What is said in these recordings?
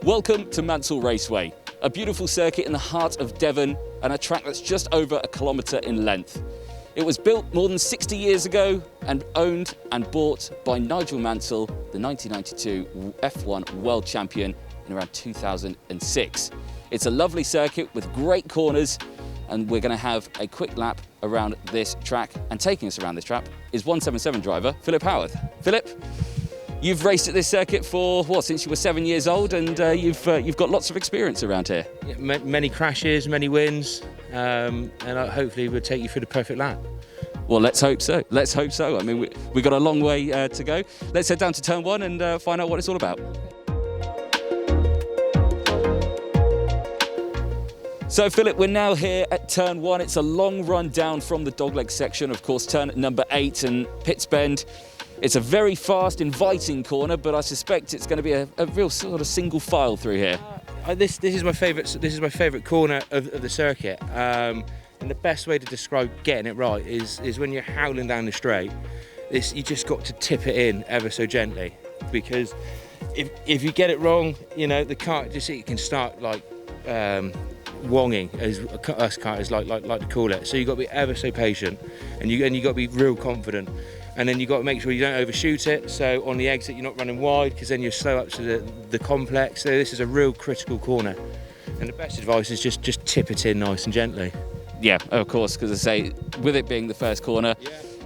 Welcome to Mansell Raceway, a beautiful circuit in the heart of Devon and a track that's just over a kilometre in length. It was built more than 60 years ago and owned and bought by Nigel Mansell, the 1992 F1 World Champion in around 2006. It's a lovely circuit with great corners, and we're going to have a quick lap around this track. And taking us around this track is 177 driver Phillip Haworth. Phillip, you've raced at this circuit for, what, since you were 7 years old, and you've got lots of experience around here. Yeah, many crashes, many wins, and hopefully we'll take you through the perfect lap. Well, let's hope so. Let's hope so. I mean, we've got a long way to go. Let's head down to turn one and find out what it's all about. So, Phillip, we're now here at turn one. It's a long run down from the dogleg section, of course, turn number 8 and Pitts Bend. It's a very fast, inviting corner, but I suspect it's going to be a real sort of single file through here. This is my favourite. This is my favourite corner of the circuit. And the best way to describe getting it right is when you're howling down the straight. You just got to tip it in ever so gently, because if you get it wrong, you know the kart it can start like wonging, as us karters like to call it. So you've got to be ever so patient, and you got to be real confident. And then you've got to make sure you don't overshoot it. So on the exit, you're not running wide, because then you're slow up to the complex. So this is a real critical corner. And the best advice is just tip it in nice and gently. Yeah, of course, because I say, with it being the first corner,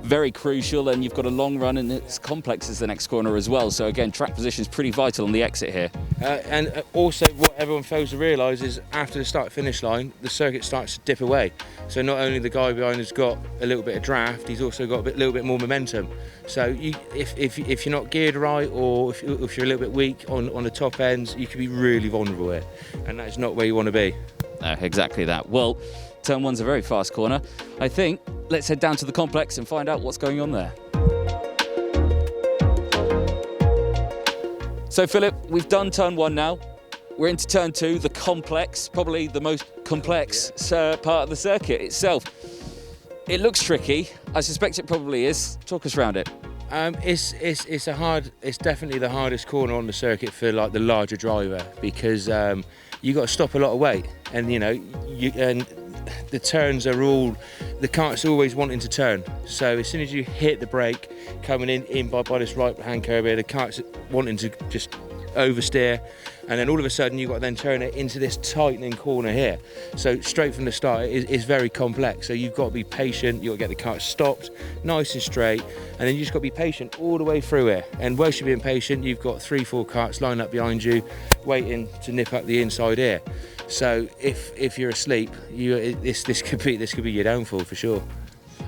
very crucial, and you've got a long run, and it's complex as the next corner as well. So again, track position is pretty vital on the exit here. And also, what everyone fails to realise is after the start-finish line, the circuit starts to dip away. So not only the guy behind has got a little bit of draft, he's also got a little bit more momentum. So if you're not geared right, or if you're a little bit weak on the top ends, you could be really vulnerable here, and that's not where you want to be. No, exactly that. Well, turn one's a very fast corner. I think let's head down to the complex and find out what's going on there. So, Phillip, we've done turn one now. We're into turn two, the complex, probably the most complex part of the circuit itself. It looks tricky. I suspect it probably is. Talk us around it. It's definitely the hardest corner on the circuit for like the larger driver, because you got to stop a lot of weight, and and the turns are the kart's always wanting to turn. So as soon as you hit the brake, coming in by this right hand curve here, the kart's wanting to just oversteer, and then all of a sudden you've got to then turn it into this tightening corner here. So straight from the start it's very complex. So you've got to be patient, you've got to get the kart stopped nice and straight, and then you just got to be patient all the way through here. And whilst you're being patient, you've got 3-4 karts lined up behind you waiting to nip up the inside here. So if you're asleep, this could be your downfall for sure.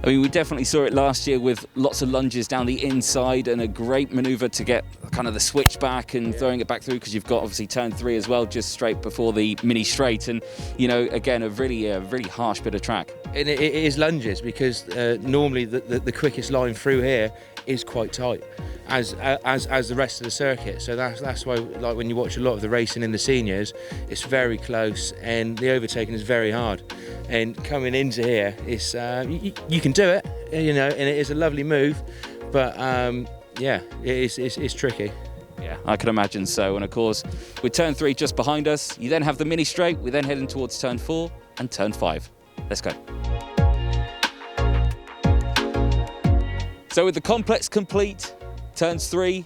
I mean, we definitely saw it last year with lots of lunges down the inside and a great manoeuvre to get kind of the switch back and throwing it back through, because you've got obviously turn 3 as well, just straight before the mini straight, and again a really harsh bit of track. And it is lunges, because normally the quickest line through here is quite tight, as the rest of the circuit. So that's why, like, when you watch a lot of the racing in the seniors, it's very close and the overtaking is very hard. And coming into here, it's you can do it, and it is a lovely move, but it's tricky. Yeah, I can imagine so. And of course, with turn 3 just behind us, you then have the mini straight. We're then heading towards turn 4 and turn 5. Let's go. So with the complex complete, turns 3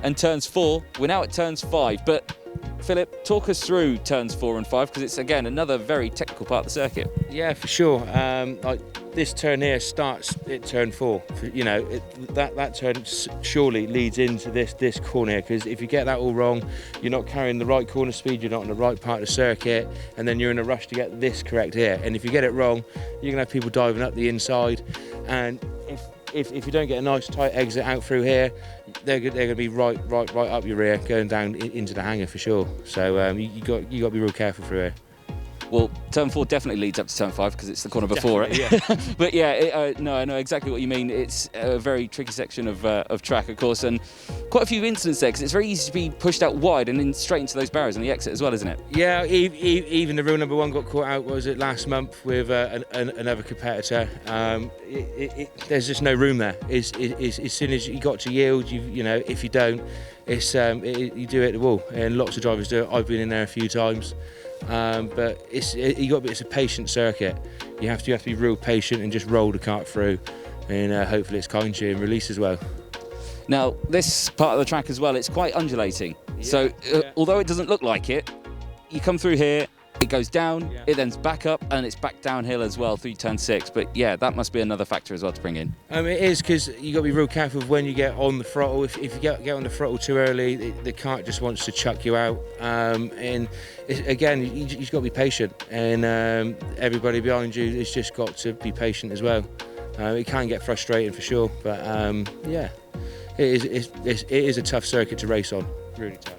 and turns 4, we're now at turns 5. But Phillip, talk us through turns 4 and 5, because it's again another very technical part of the circuit. Yeah, for sure. Like this turn here starts at turn 4. That turn surely leads into this corner here, because if you get that all wrong, you're not carrying the right corner speed, you're not on the right part of the circuit, and then you're in a rush to get this correct here. And if you get it wrong, you're gonna have people diving up the inside, and if you don't get a nice tight exit out through here, they're going to be right up your rear, going down into the hangar for sure. So you got to be real careful through here. Well, turn 4 definitely leads up to turn 5 because it's the corner before it. Yeah. But yeah, no, I know exactly what you mean. It's a very tricky section of track, of course, and quite a few incidents there because it's very easy to be pushed out wide and then straight into those barriers on the exit as well, isn't it? Yeah, even the rule number 1 got caught out, what was it, last month with another competitor. There's just no room there. As soon as you got to yield, you know, if you don't, you do it at the wall, and lots of drivers do it. I've been in there a few times, but it's a patient circuit. You have to be real patient and just roll the kart through, and hopefully it's kind to you and release as well. Now, this part of the track as well, it's quite undulating. Yeah, so although it doesn't look like it, you come through here, it goes down, it then's back up, and it's back downhill as well through turn 6. But yeah, that must be another factor as well to bring in. It is, because you got to be real careful when you get on the throttle. If you get on the throttle too early, the kart just wants to chuck you out. And again, you've got to be patient, and everybody behind you has just got to be patient as well. It can get frustrating for sure, but yeah, it is a tough circuit to race on. Really tough.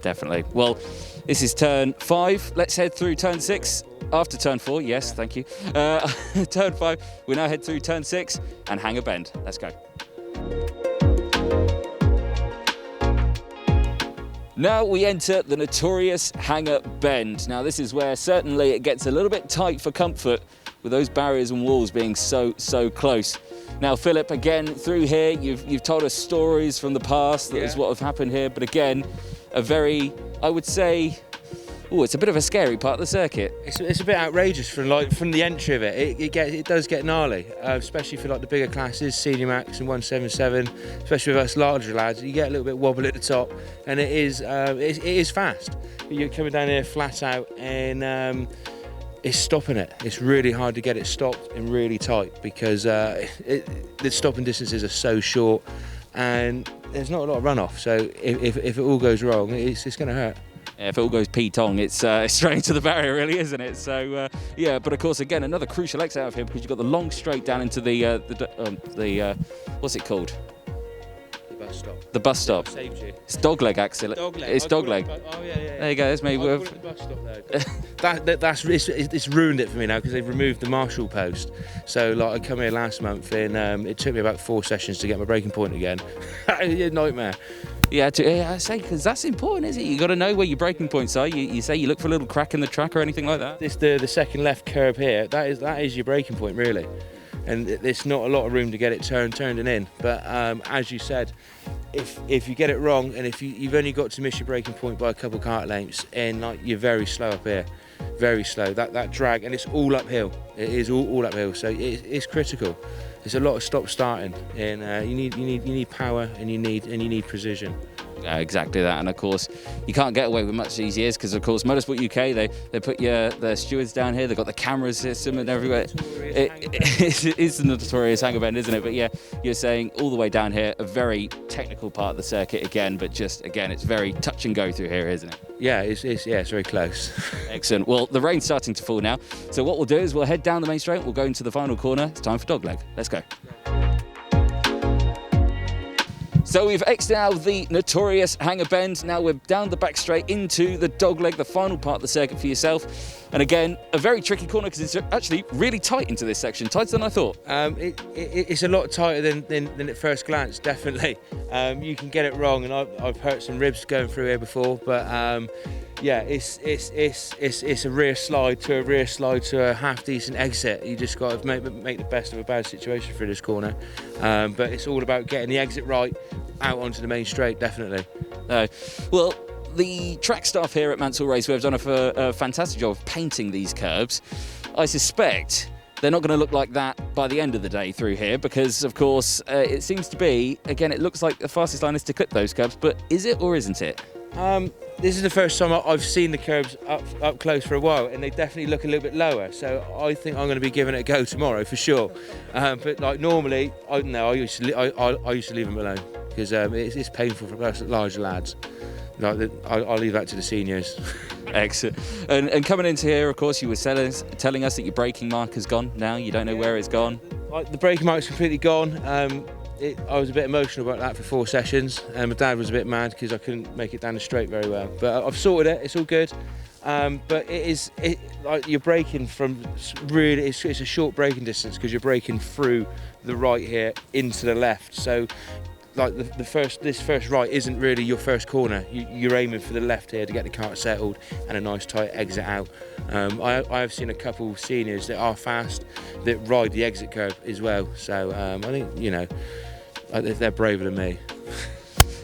Definitely. Well, this is turn 5. Let's head through turn 6 after turn 4. Yes, thank you. Turn 5. We now head through turn 6 and Hangar Bend. Let's go. Now we enter the notorious Hangar Bend. Now this is where certainly it gets a little bit tight for comfort with those barriers and walls being so close. Now, Philip, again, through here, you've told us stories from the past that is what have happened here, but again, a very, I would say, it's a bit of a scary part of the circuit. It's a bit outrageous from the entry of it. It does get gnarly, especially for like the bigger classes, Senior Max and 177. Especially with us larger lads, you get a little bit wobble at the top, and it is fast. You're coming down here flat out, and it's stopping it. It's really hard to get it stopped and really tight because the stopping distances are so short, and there's not a lot of runoff. So if it all goes wrong, it's going to hurt. Yeah, if it all goes P-tong, it's straight into the barrier, really, isn't it? So, yeah, but of course, again, another crucial exit out of here because you've got the long straight down into the what's it called? The bus stop. The bus stop. Saved you. It's dogleg, actually. Dogleg. It's dogleg. Oh, yeah. There you go, that's me. The bus stop though. It's ruined it for me now because they've removed the marshal post. So, like, I come here last month and it took me about 4 sessions to get my braking point again. A nightmare. Yeah, I say, because that's important, isn't it? You got to know where your braking points are. You say you look for a little crack in the track or anything like that. The second left curb here, that is your braking point really, and there's not a lot of room to get it turned and in. But as you said, if you get it wrong and if you've only got to miss your braking point by a couple kart lengths, and like you're very slow up here, very slow. That drag, and it's all uphill. It is all uphill, so it's critical. There's a lot of stop starting, and you need power, and you need precision. Exactly that, and of course you can't get away with much these years because of course Motorsport UK they put their stewards down here. They've got the camera system and everywhere. It's the notorious Hangar Bend, isn't it? But yeah, you're saying all the way down here, a very technical part of the circuit again, but just again it's very touch and go through here, isn't it? Yeah, it's very close. Excellent. Well, the rain's starting to fall now, so what we'll do is we'll head down the main straight. We'll go into the final corner. It's time for dogleg. Let's go. So we've exited out of the notorious Hangar Bend. Now we're down the back straight into the dogleg, the final part of the circuit for yourself. And again, a very tricky corner because it's actually really tight into this section, tighter than I thought. It's a lot tighter than at first glance, definitely. You can get it wrong, and I've hurt some ribs going through here before, but yeah, it's a rear slide to a half decent exit. You just got to make the best of a bad situation for this corner. But it's all about getting the exit right out onto the main straight, definitely. Well, the track staff here at Mansell Raceway have done a fantastic job of painting these curbs. I suspect they're not going to look like that by the end of the day through here because, of course, it seems to be, again, it looks like the fastest line is to cut those curbs, but is it or isn't it? This is the first time I've seen the curbs up close for a while, and they definitely look a little bit lower. So I think I'm going to be giving it a go tomorrow for sure. But like normally, I used to leave them alone because it's painful for us larger lads. Like I'll leave that to the seniors. Excellent. And coming into here, of course, you were telling us that your braking mark has gone now. You don't know where it's gone. The braking mark's completely gone. I was a bit emotional about that for 4 sessions, and my dad was a bit mad because I couldn't make it down the straight very well. But I've sorted it, it's all good. But like you're braking from really, it's a short braking distance because you're braking through the right here into the left. So like this first right isn't really your first corner. You're aiming for the left here to get the kart settled and a nice tight exit out. I have seen a couple seniors that are fast that ride the exit curve as well. So I think, you know, they're braver than me.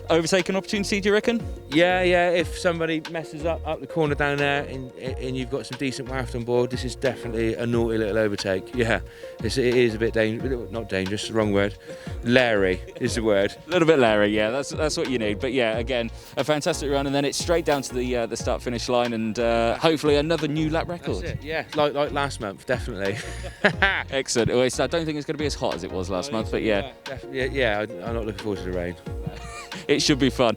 Overtaking opportunity, do you reckon? Yeah. If somebody messes up the corner down there and you've got some decent waft on board, this is definitely a naughty little overtake. Yeah, it is a bit dangerous. Not dangerous, wrong word. Leery is the word. A little bit leery, yeah. That's what you need. But yeah, again, a fantastic run, and then it's straight down to the start-finish line, and hopefully another new lap record. That's it, yeah. Like last month, definitely. Excellent. Well, I don't think it's going to be as hot as it was last month, but yeah. Yeah, I'm not looking forward to the rain. It should be fun.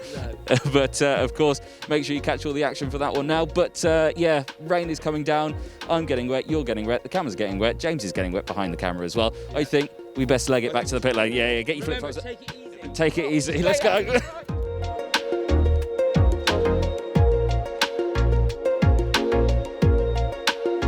But of course, make sure you catch all the action for that one now. But yeah, rain is coming down. I'm getting wet, you're getting wet, the camera's getting wet, James is getting wet behind the camera as well. I think we best leg it back to the pit lane. Yeah, get your flip-flops. Take it easy. Let's go.